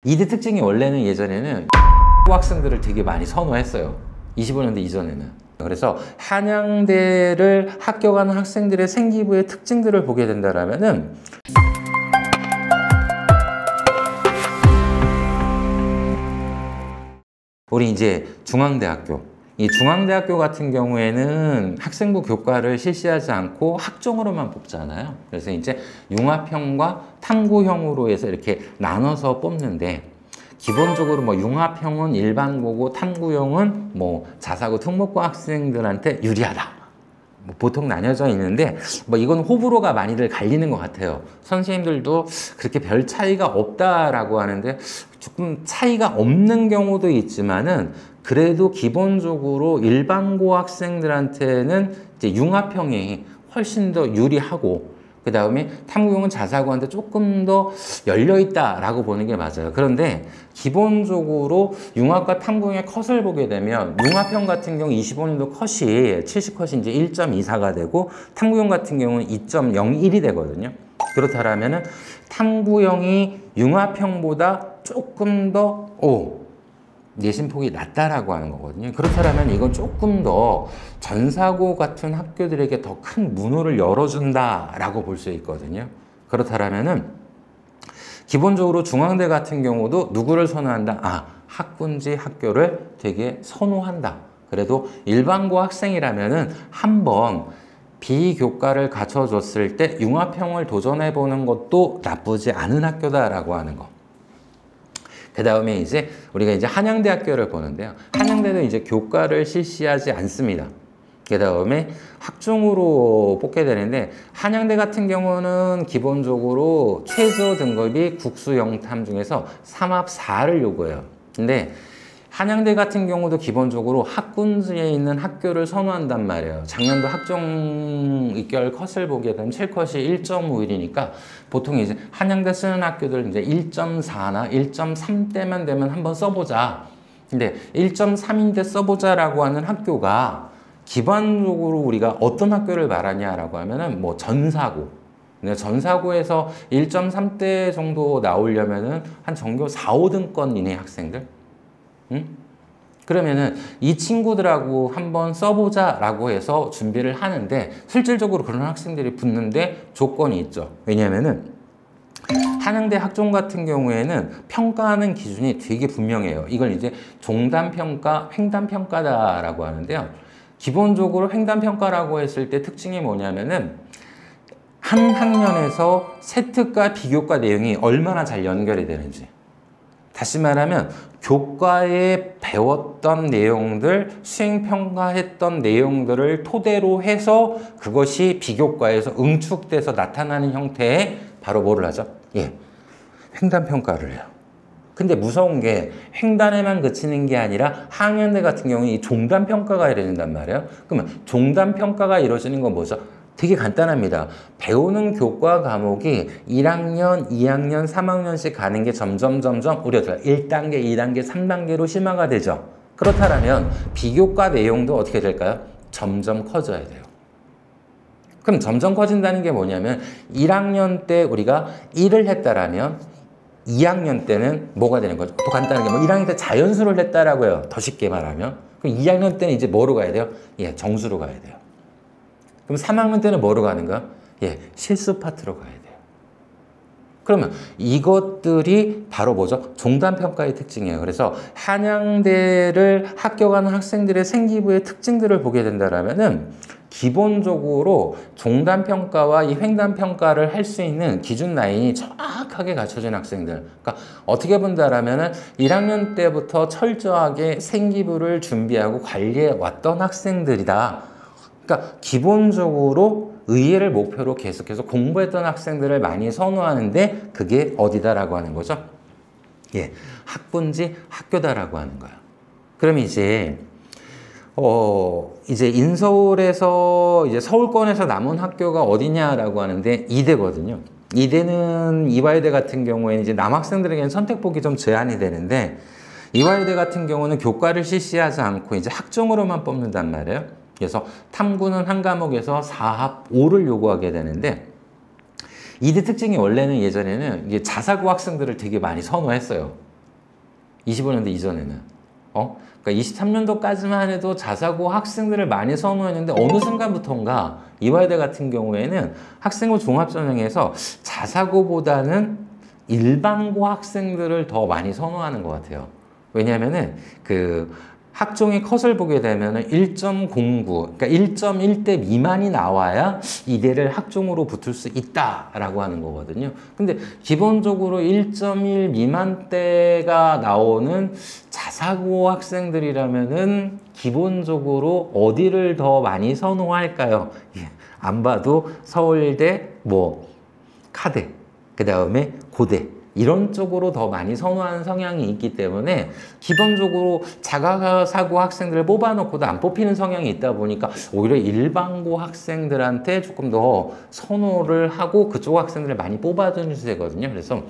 이대 특징이 원래는 예전에는 학생들을 되게 많이 선호했어요. 25년대 이전에는. 그래서 한양대를 합격하는 학생들의 생기부의 특징들을 보게 된다면은 우리 이제 중앙대학교, 이 중앙대학교 같은 경우에는 학생부 교과를 실시하지 않고 학종으로만 뽑잖아요. 그래서 이제 융합형과 탐구형으로 해서 이렇게 나눠서 뽑는데, 기본적으로 뭐 융합형은 일반고고 탐구형은 뭐 자사고 특목고 학생들한테 유리하다, 뭐 보통 나뉘어져 있는데, 뭐 이건 호불호가 많이들 갈리는 것 같아요. 선생님들도 그렇게 별 차이가 없다라고 하는데, 조금 차이가 없는 경우도 있지만은 그래도 기본적으로 일반고 학생들한테는 이제 융합형이 훨씬 더 유리하고, 그 다음에 탐구형은 자사고한테 조금 더 열려있다라고 보는 게 맞아요. 그런데 기본적으로 융합과 탐구형의 컷을 보게 되면, 융합형 같은 경우 25년도 컷이 70컷이 이제 1.24가 되고, 탐구형 같은 경우는 2.01이 되거든요. 그렇다면은 탐구형이 융합형보다 조금 더 내신폭이 낮다라고 하는 거거든요. 그렇다면 이건 조금 더 전사고 같은 학교들에게 더 큰 문호를 열어준다라고 볼 수 있거든요. 그렇다면은 기본적으로 중앙대 같은 경우도 누구를 선호한다? 학군지 학교를 되게 선호한다. 그래도 일반고 학생이라면은 한번 비교과를 갖춰줬을 때 융합형을 도전해보는 것도 나쁘지 않은 학교다라고 하는 거. 그 다음에 이제 우리가 이제 한양대학교를 보는데요. 한양대는 이제 교과를 실시하지 않습니다. 그 다음에 학종으로 뽑게 되는데, 한양대 같은 경우는 기본적으로 최저 등급이 국수 영탐 중에서 3합 4를 요구해요. 근데 한양대 같은 경우도 기본적으로 학군지에 있는 학교를 선호한단 말이에요. 작년도 학종 입결 컷을 보게 되면 7컷이 1.51이니까 보통 이제 한양대 쓰는 학교들 이제 1.4나 1.3대만 되면 한번 써보자. 근데 1.3인데 써보자라고 하는 학교가 기본적으로 우리가 어떤 학교를 말하냐라고 하면은 뭐 전사고. 근데 전사고에서 1.3대 정도 나오려면은 한 전교 4, 5등권 이내 학생들. 그러면은 이 친구들하고 한번 써보자 라고 해서 준비를 하는데, 실질적으로 그런 학생들이 붙는데 조건이 있죠. 왜냐면은 한양대 학종 같은 경우에는 평가하는 기준이 되게 분명해요. 이걸 이제 종단평가, 횡단평가다라고 하는데요. 기본적으로 횡단평가라고 했을 때 특징이 뭐냐면은 한 학년에서 세특과 비교과 내용이 얼마나 잘 연결이 되는지, 다시 말하면 교과에 배웠던 내용들, 수행평가했던 내용들을 토대로 해서 그것이 비교과에서 응축돼서 나타나는 형태의 바로 뭐를 하죠? 횡단평가를 해요. 근데 무서운 게 횡단에만 그치는 게 아니라 한양대 같은 경우는 이 종단평가가 이루어진단 말이에요. 그러면 종단평가가 이루어지는 건 뭐죠? 되게 간단합니다. 배우는 교과 과목이 1학년, 2학년, 3학년씩 가는 게 점점 우리가 1단계, 2단계, 3단계로 심화가 되죠. 그렇다면 비교과 내용도 어떻게 될까요? 점점 커져야 돼요. 그럼 점점 커진다는 게 뭐냐면 1학년 때 우리가 1을 했다라면 2학년 때는 뭐가 되는 거죠? 또 간단한 게 뭐 1학년 때 자연수를 했다라고요. 더 쉽게 말하면. 그럼 2학년 때는 이제 뭐로 가야 돼요? 정수로 가야 돼요. 그럼 3학년 때는 뭐로 가는가? 실수 파트로 가야 돼요. 그러면 이것들이 바로 뭐죠? 종단평가의 특징이에요. 그래서 한양대를 합격하는 학생들의 생기부의 특징들을 보게 된다면은 기본적으로 종단평가와 이 횡단평가를 할 수 있는 기준 라인이 정확하게 갖춰진 학생들. 그러니까 어떻게 본다라면은 1학년 때부터 철저하게 생기부를 준비하고 관리해 왔던 학생들이다. 그러니까 기본적으로 의예를 목표로 계속해서 공부했던 학생들을 많이 선호하는데, 그게 어디다라고 하는 거죠? 학군지 학교다라고 하는 거예요. 그럼 이제 인서울에서 이제 서울권에서 남은 학교가 어디냐라고 하는데 이대거든요. 이대는 이화여대 같은 경우에는 이제 남학생들에게는 선택폭이 좀 제한이 되는데, 이화여대 같은 경우는 교과를 실시하지 않고 이제 학종으로만 뽑는단 말이에요. 그래서 탐구는 한 과목에서 4합 5를 요구하게 되는데, 이대 특징이 원래는 예전에는 이게 자사고 학생들을 되게 많이 선호했어요. 25년도 이전에는. 그러니까 23년도까지만 해도 자사고 학생들을 많이 선호했는데 어느 순간부터인가 이화여대 같은 경우에는 학생부 종합전형에서 자사고보다는 일반고 학생들을 더 많이 선호하는 것 같아요. 왜냐하면은 그 학종의 컷을 보게 되면은 1.09, 그러니까 1.1대 미만이 나와야 이대를 학종으로 붙을 수 있다라고 하는 거거든요. 근데 기본적으로 1.1 미만대가 나오는 자사고 학생들이라면은 기본적으로 어디를 더 많이 선호할까요? 안 봐도 서울대, 카대, 그 다음에 고대. 이런 쪽으로 더 많이 선호하는 성향이 있기 때문에 기본적으로 자사고 학생들을 뽑아놓고도 안 뽑히는 성향이 있다 보니까 오히려 일반고 학생들한테 조금 더 선호를 하고 그쪽 학생들을 많이 뽑아주는 추세거든요. 그래서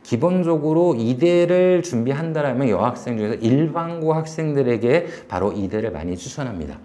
기본적으로 이대를 준비한다라면 여학생 중에서 일반고 학생들에게 바로 이대를 많이 추천합니다.